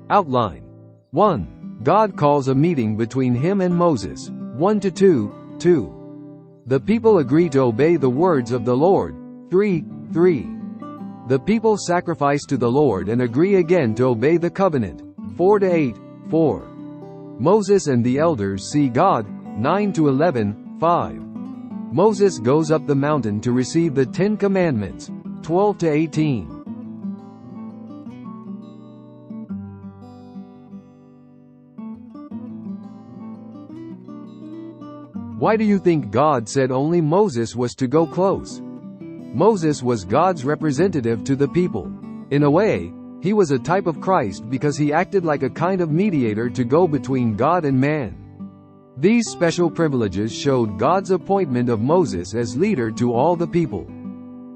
Outline. 1. God calls a meeting between him and Moses. 1-2. 2. The people agree to obey the words of the Lord. 3. The people sacrifice to the Lord and agree again to obey the covenant. 4-8. 4. Moses and the elders see God. 9-11. 5. Moses goes up the mountain to receive the 10 Commandments. 12-18. Why do you think God said only Moses was to go close? Moses was God's representative to the people. In a way, he was a type of Christ because he acted like a kind of mediator to go between God and man. These special privileges showed God's appointment of Moses as leader to all the people.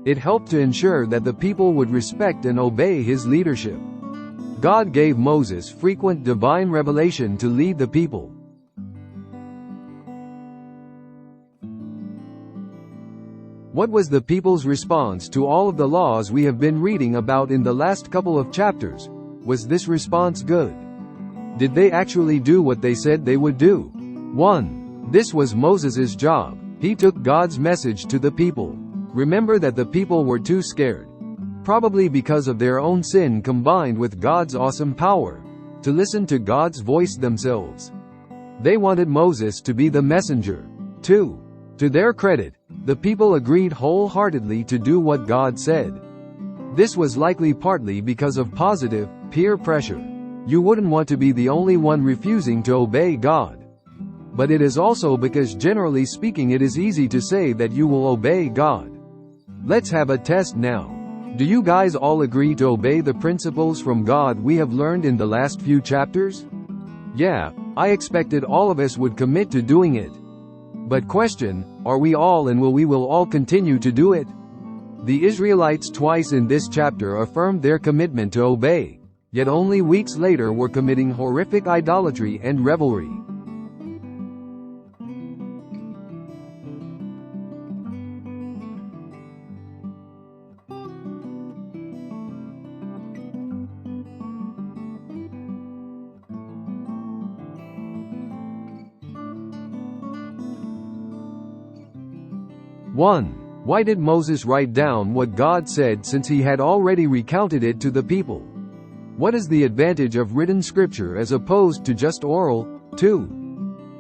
It helped to ensure that the people would respect and obey his leadership. God gave Moses frequent divine revelation to lead the people. What was the people's response to all of the laws we have been reading about in the last couple of chapters? Was this response good? Did they actually do what they said they would do? 1. This was Moses' job. He took God's message to the people. Remember that the people were too scared, probably because of their own sin combined with God's awesome power, to listen to God's voice themselves. They wanted Moses to be the messenger. 2. To their credit, the people agreed wholeheartedly to do what God said. This was likely partly because of positive, peer pressure. You wouldn't want to be the only one refusing to obey God. But it is also because generally speaking it is easy to say that you will obey God. Let's have a test now. Do you guys all agree to obey the principles from God we have learned in the last few chapters? Yeah, I expected all of us would commit to doing it. But question, are we all and will we all continue to do it? The Israelites twice in this chapter affirmed their commitment to obey, yet only weeks later were committing horrific idolatry and revelry. Why did Moses write down what God said since he had already recounted it to the people? What is the advantage of written scripture as opposed to just oral? 2.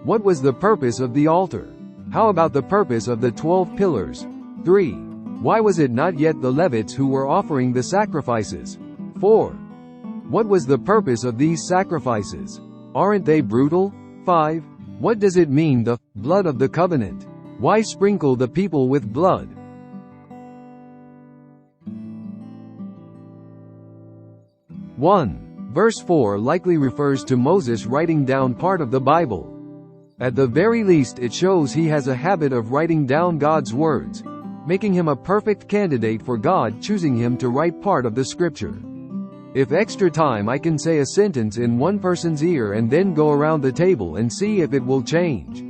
What was the purpose of the altar? How about the purpose of the 12 pillars? 3. Why was it not yet the Levites who were offering the sacrifices? 4. What was the purpose of these sacrifices? Aren't they brutal? 5. What does it mean, the blood of the covenant? Why sprinkle the people with blood? Verse 4 likely refers to Moses writing down part of the Bible. At the very least it shows he has a habit of writing down God's words, making him a perfect candidate for God choosing him to write part of the scripture. If extra time I can say a sentence in one person's ear and then go around the table and see if it will change.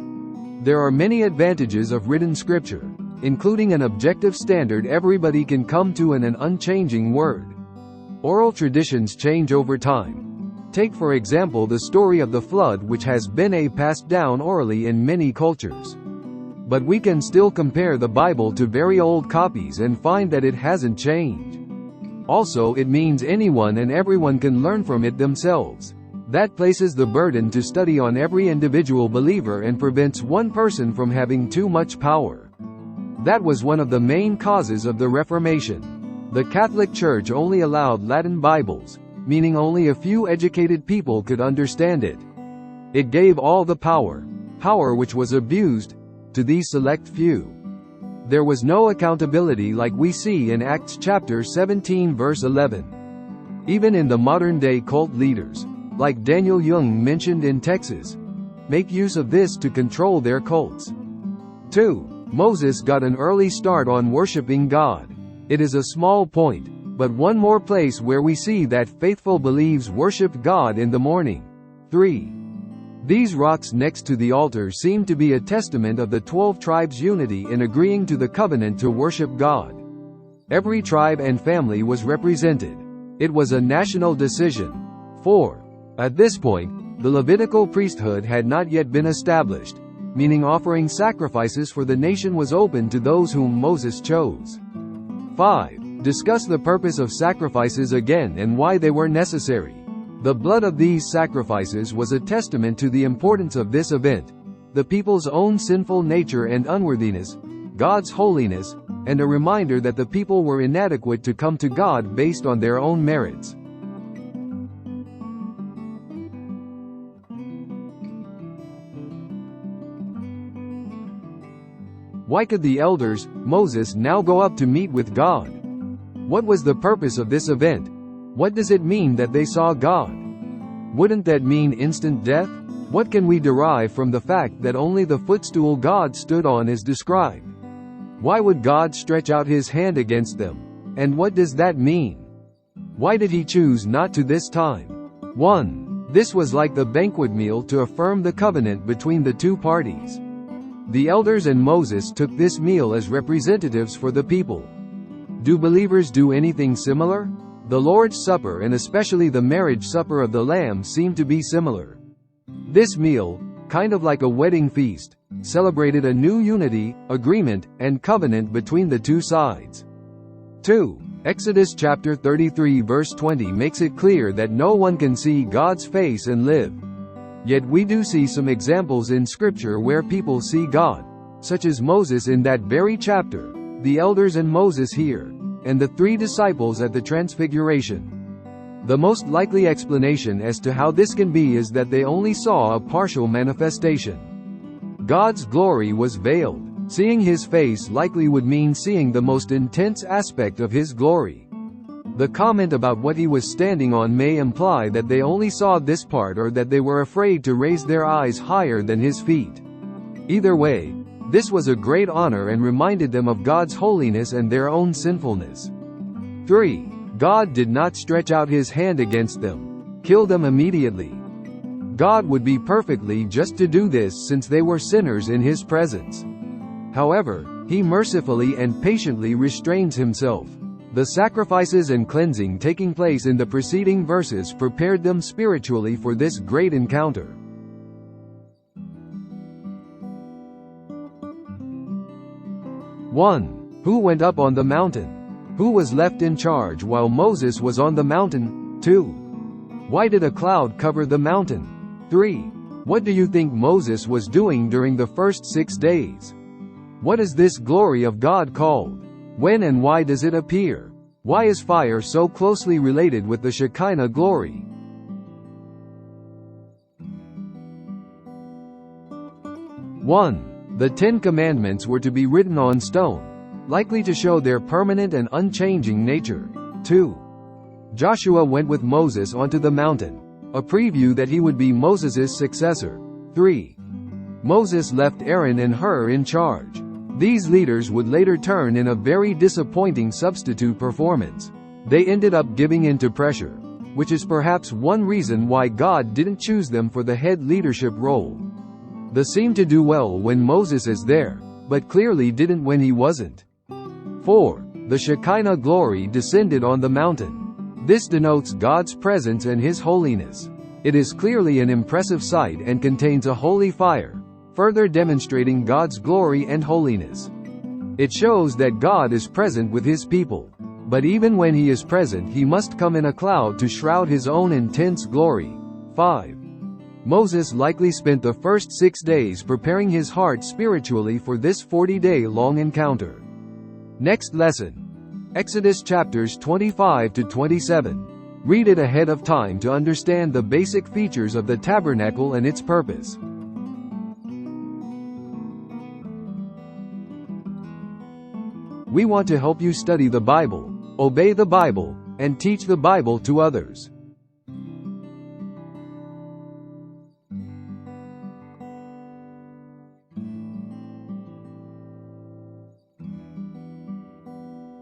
There are many advantages of written scripture, including an objective standard everybody can come to and an unchanging word. Oral traditions change over time. Take for example the story of the flood, which has been passed down orally in many cultures. But we can still compare the Bible to very old copies and find that it hasn't changed. Also, it means anyone and everyone can learn from it themselves. That places the burden to study on every individual believer and prevents one person from having too much power. That was one of the main causes of the Reformation. The Catholic Church only allowed Latin Bibles, meaning only a few educated people could understand it. It gave all the power which was abused, to these select few. There was no accountability like we see in Acts chapter 17 verse 11. Even in the modern-day cult leaders, like Daniel Young mentioned in Texas, make use of this to control their cults. 2. Moses got an early start on worshiping God. It is a small point, but one more place where we see that faithful believers worshiped God in the morning. 3. These rocks next to the altar seem to be a testament of the 12 tribes' unity in agreeing to the covenant to worship God. Every tribe and family was represented. It was a national decision. 4. At this point, the Levitical priesthood had not yet been established, meaning offering sacrifices for the nation was open to those whom Moses chose. 5. Discuss the purpose of sacrifices again and why they were necessary. The blood of these sacrifices was a testament to the importance of this event, the people's own sinful nature and unworthiness, God's holiness, and a reminder that the people were inadequate to come to God based on their own merits. Why could the elders, Moses, now go up to meet with God? What was the purpose of this event? What does it mean that they saw God? Wouldn't that mean instant death? What can we derive from the fact that only the footstool God stood on is described? Why would God stretch out his hand against them? And what does that mean? Why did he choose not to this time? 1. This was like the banquet meal to affirm the covenant between the two parties. The elders and Moses took this meal as representatives for the people. Do believers do anything similar? The Lord's Supper and especially the marriage supper of the Lamb seem to be similar. This meal, kind of like a wedding feast, celebrated a new unity, agreement, and covenant between the two sides. 2. Exodus chapter 33 verse 20 makes it clear that no one can see God's face and live. Yet we do see some examples in Scripture where people see God, such as Moses in that very chapter, the elders and Moses here, and the 3 disciples at the Transfiguration. The most likely explanation as to how this can be is that they only saw a partial manifestation. God's glory was veiled. Seeing his face likely would mean seeing the most intense aspect of his glory. The comment about what he was standing on may imply that they only saw this part or that they were afraid to raise their eyes higher than his feet. Either way, this was a great honor and reminded them of God's holiness and their own sinfulness. 3. God did not stretch out his hand against them, kill them immediately. God would be perfectly just to do this since they were sinners in his presence. However, he mercifully and patiently restrains himself. The sacrifices and cleansing taking place in the preceding verses prepared them spiritually for this great encounter. 1. Who went up on the mountain? Who was left in charge while Moses was on the mountain? 2. Why did a cloud cover the mountain? 3. What do you think Moses was doing during the first 6 days? What is this glory of God called? When and why does it appear? Why is fire so closely related with the Shekinah glory? One. The 10 Commandments were to be written on stone, likely to show their permanent and unchanging nature. 2. Joshua went with Moses onto the mountain, a preview that he would be Moses' successor. 3. Moses left Aaron and Hur in charge. These leaders would later turn in a very disappointing substitute performance. They ended up giving in to pressure, which is perhaps one reason why God didn't choose them for the head leadership role. They seemed to do well when Moses is there, but clearly didn't when he wasn't. 4. The Shekinah glory descended on the mountain. This denotes God's presence and his holiness. It is clearly an impressive sight and contains a holy fire, further demonstrating God's glory and holiness. It shows that God is present with his people. But even when he is present, he must come in a cloud to shroud his own intense glory. 5. Moses likely spent the first 6 days preparing his heart spiritually for this 40-day-long encounter. Next lesson. Exodus chapters 25 to 27. Read it ahead of time to understand the basic features of the tabernacle and its purpose. We want to help you study the Bible, obey the Bible, and teach the Bible to others.